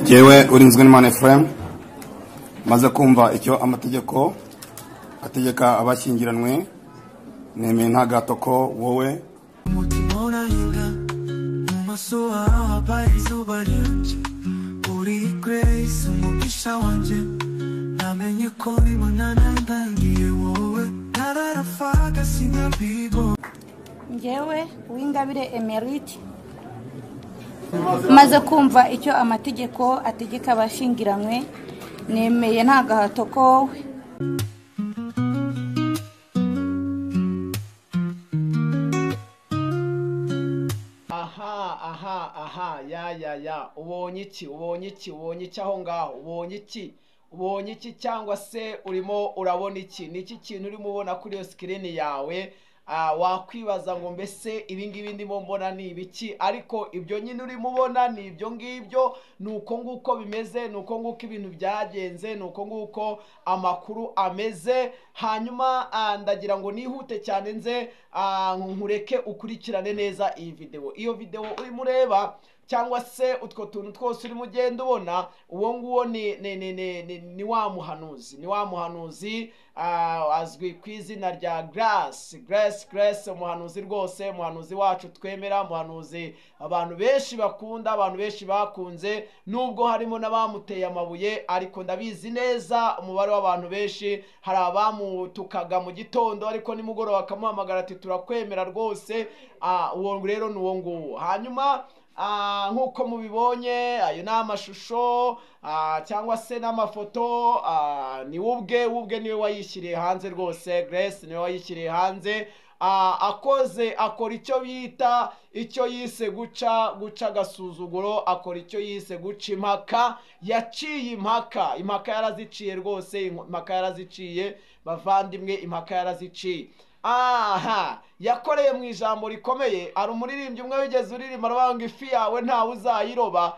Jewe urinzwe n'Imana Ephraim maze kumva icyo amategeko ategeka abashyingiranwe nemeye nta gato ko wowe umutima urahinga mu maso habaye izuba ryinshi uri Grace umugisha wanje namenye ko ibonana ndangiye wowe nararafaga sinabigo Njyewe Uwingabire Emerite maze kumva icyo amategeko ategeka abashyingiranwe nemeye nta gahato kowe ya ubonye iki aho ngaho ubonye iki cyangwa se urimo urabona iki niki kintu urimo ubona kuri iyo screen yawe wakwibaza ngo mbese ibingibi ndimo mbona ni ibiki ariko ibyo nyine urimo ubona ni ibyo ngibyo nuko nguko bimeze nuko nguko ibintu byagenze nuko nguko amakuru ameze hanyuma ndagira ngo nihute cyane nze nkureke ukurikirane neza iyi iyo video urimo ureba cyangwa se utwo tuntu twose urimo ugenda ubona uwo nguwo ni wa muhanuzi azwi ku izina rya Grace umuhanuzi rwose umuhanuzi wacu twemera umuhanuzi abantu benshi bakunda abantu benshi bakunze nubwo harimo n'abamuteye amabuye ariko ndabizi neza umubare w'abantu benshi hari abamutukaga mu gitondo ariko nimugoroba bakamuhamagara ati turakwemera rwose uwo rero ni uwo nguwo hanyuma nkuko mubibonye ayo ni amashusho cyangwa se n'amafoto ni ubwe niwe wayishyiriye hanze rwose Grace niwe wayishyiriye hanze akora icyo yise guca agasuzuguro akora icyo yise guca impaka yaciye impaka yaraziciye rwose impaka yaraziciye bavandimwe impaka yaraziciye yakoreye mu ijambo rikomeye ari umuririmbyi umwe wigeze uririmba aravuga ifi yawe ntawe uzayiroba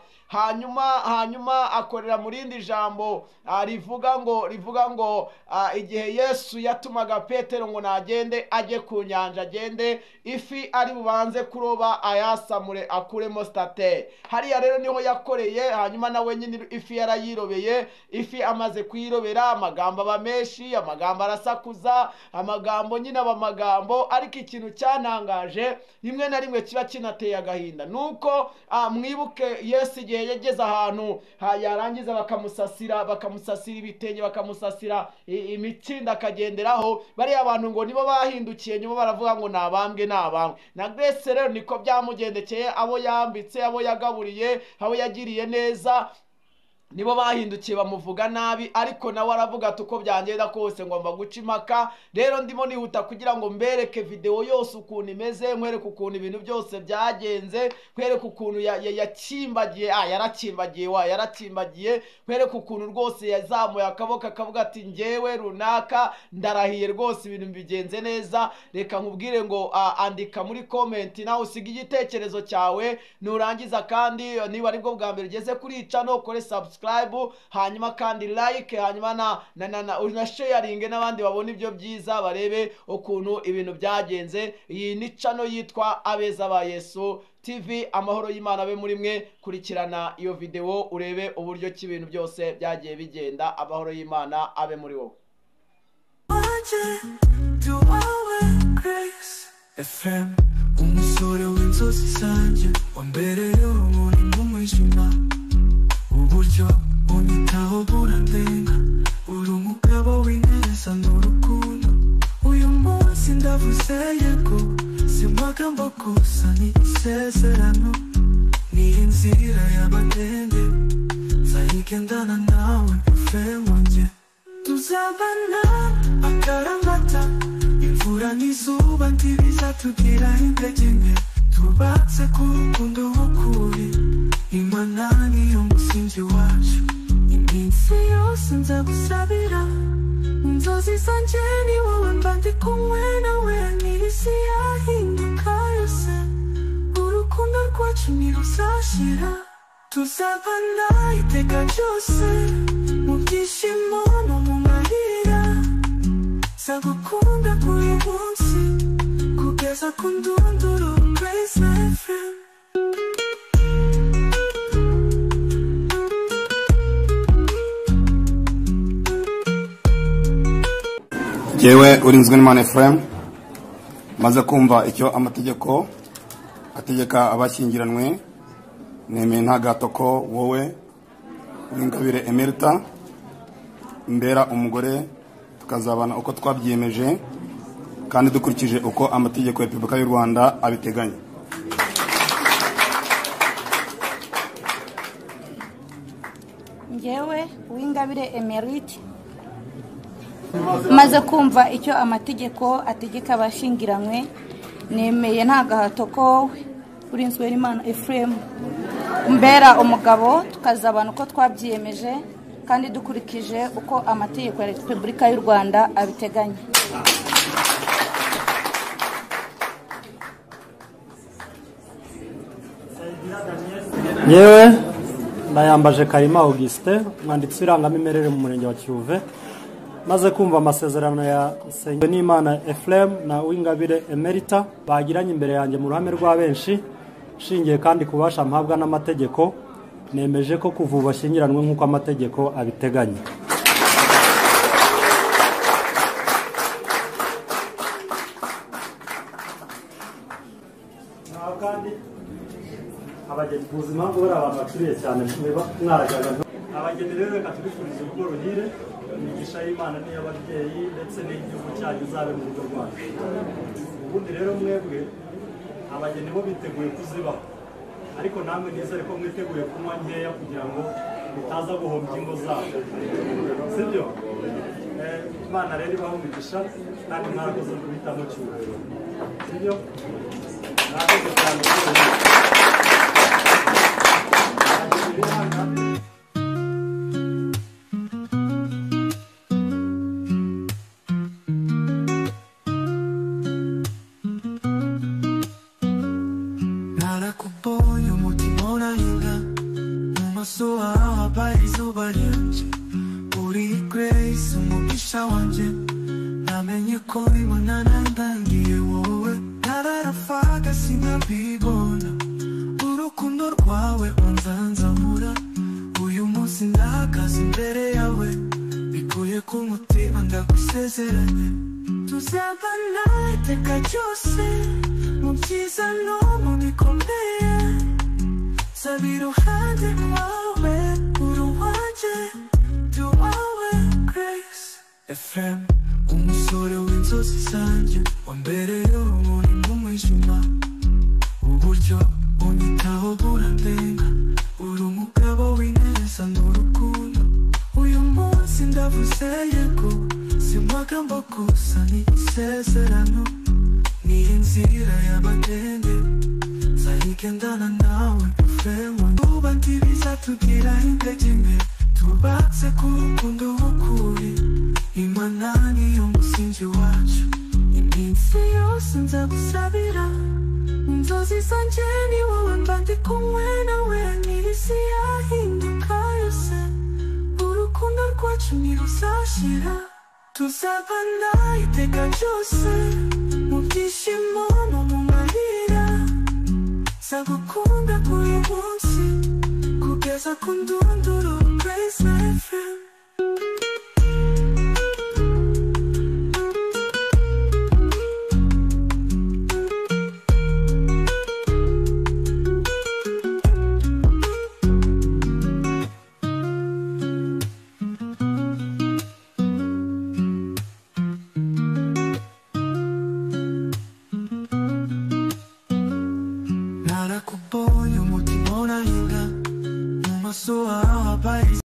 hanyuma akorera mu rindi jambo rivuga ngo igihe Yesu yatumaga Petero ngo nagende ajye ku nyanja agende ifi ari bubanze kuroba ayasamure akuremo state hariya rero niho yakoreye hanyuma nawe nyine ifi yarayirobeye ifi amaze kuyirobera amagambo abameshi amagambo arasakuza amagambo nyine abamagambo ariko ikintu cyantangaje rimwe na rimwe kiba kinateye agahinda nuko mwibuke Yesu igihe yageze ahantu yarangiza bakamusasira ibitenge bakamusasira imitsinda akagenderaho bari abantu ngo nibo bahindukiye nyuma baravuga ngo nabambwe na Grace rero niko byamugendekeye abo yambitse abo yagaburiye abo yagiriye neza nibo bahindukiye bamuvuga nabi ariko nawe aravuga ati uko byangenda kose ngomba guca impaka rero ndimo nihuta kugira ngo mbereke video yose ukuntu imeze nkwereke ukuntu ibintu byose byagenze nkwereke ukuntu yarakimbagiye nkwereke ukuntu rwose yazamuye akaboko akavuga ati njyewe runaka ndarahiye rwose ibintu bigenze neza reka nkubwire ngo andika muri comment nawe usiga igitekerezo cyawe nurangiza kandi niba aribwo bwa mbere ugeze kuri channel kore subscribe hanyuma kandi like hanyuma na sharing n'abandi babona ibyo byiza barebe ukuntu ibintu byagenze iyi ni channel yitwa Abeza ba Yesu TV amahoro y'Imana abe muri mwe kurikirana iyo video urebe uburyo cy'ibintu byose byagiye bigenda amahoro y'Imana abe muri wowe FM umusore w'inzozi zanje wambereye urumuri mu mwijima uburyo unyitaho burandenga uri umugabo w'ineza n'urukundo uyu munsi ndavuze yego si amagambo gusa ni isezerano ni inzira y'abadende nzayigendana nawe mfe wanjye tuzabana akaramata imvura n'izuba ntibizatubwira intege nke tubatse ku rukundo w'ukuri Imana niyo musingi wacu iminsi yose nzagusabira inzozi zanje ni wowe mba ndi kumwe nawe n'isi yahinduka yose urukundo rwacu ntiruzashira tuzabana iteka ryose mu byishimo no mu marira nzagukunda kuri munsi kugeza ku ndunduro Grace FM Jewe urinzwe n'Imana Ephraim maze kumva icyo amategeko ategeka abashyingiranwe, nemeye nta gato ko wowe Uwingabire Emerita mbera umugore tukazabana uko twabyiyemeje kandi dukurikije uko amategeko ya Repubulika y'u Rwanda abiteganya. Njyewe Uwingabire Emerita maze kumva icyo amategeko ategeka abashyingiranywe, nemeye nta gahato ko urinzwe n'Imana Ephraim mbera umugabo tukazabana uko twabyiyemeje kandi dukurikije uko amategeko ya Repubulika y'u Rwanda abiteganya. Yewe ndayambaje Karima Augustin, mwanditsi w'irangamimerere mu murenge wa Kivuve, maze kumva amasezerano ya Nsengwe n'Imana Ephraim na Uwingabire Emerita bagiranye imbere yanjye mu ruhame rwa benshi, shingiye kandi kubasha mpabwa n'amategeko, nemeje ko kuva ubu bashyingiranwe nk'uko amategeko abiteganya. Abageni ubuzima bwo bari abantu baturiye cyane mwarajyaga abageni rero reka tubifurize urugo ruhire, imigisha y'Imana n'iy'ababyeyi ndetse n'igihugu cyanyu zabe mu rugo rwacu. Ubundi rero mwebwe abageni bo biteguye kuzibaho, ariko namwe nizere ko mwiteguye kunywa nkeya kugira ngo mutaza guhombya ingo zabo, sibyo? Imana rero ibaho umugisha kandi mwarakoze guhitamo cyubahiro, sibyo? Mwakoze cyane. Narakubonye umutima urahinda mu maso hawe habaye izuba ryinshi, uri Grace umugisha wanje, namenye ko bibonana ndangiye wowe, nararafaga sinabibona urukundo rwawe unzanzamura, uyu munsi ndahagaze imbere yawe bikuye ku mutima ndagusezeranye, tuzabana iteka ryose mu byiza no mu bikomeye, saba iruhande rwawe uri uwanjye ndi uwawe Grace Ephraim, umusore w'inzozi zanjye wambereye urumuri mu mwijima, uburyo unyitaho burandenga, uri umugabo w'ineza n'urukundo, uyu munsi ndavuze yego si amagambo gusa ni isezerano, ni inzira y'abagende nzayigendana nawe Ephraim, tuba ntibizatugira intege nke, tubatse ku rukundo w'ukuri, Imana niyo musingi wacu, iminsi yose nzagusabira, inzozi zanje ni wowe mba ndi kumwe nawe, n'isi yahinduka yose urukundo rwacu ntiruzashira, tuzabana iteka ryose mu byishimo no mu marira, nzagukunda buri munsi kugeza ku ndunduro Grace Ephraim. Narakubonye umutima urahinda mu maso hawe habaye